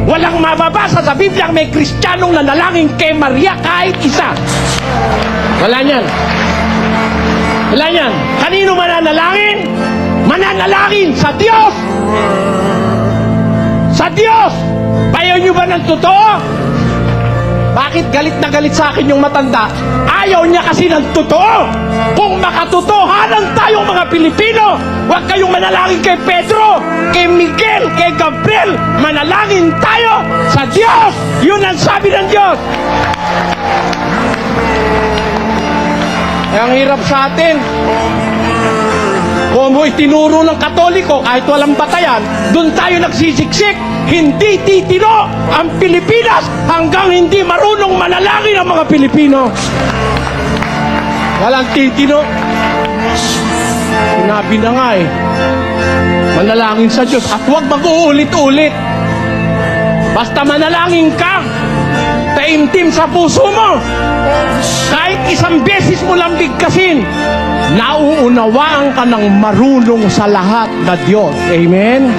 Walang mababasa sa Biblia may Kristiyanong nanalangin kay Maria kahit isa. Wala niyan. Wala niyan. Kanino mananalangin? Mananalangin sa Diyos. Sa Diyos. Ayaw niyo ba ng totoo? Bakit galit na galit sa akin yung matanda? Ayaw niya kasi ng totoo. Kung makatotohanan tayong mga Pilipino, huwag kayong manalangin kay Pedro, kay Miguel, kay Gabriel. Manalangin tayo sa Diyos. Yun ang sabi ng Diyos. Ang hirap sa atin. Kung mo itinuro ng Katoliko, kahit walang batayan, doon tayo nagsisiksik. Hindi titino ang Pilipinas hanggang hindi marunong manalangin ang mga Pilipino. Walang titino. Sinabi na nga manalangin sa Diyos at huwag mag-uulit-ulit. Basta manalangin ka, taimtim sa puso mo. Kahit isang beses mo lang bigkasin, nauunawaan ka ng marunong sa lahat na Diyos. Amen?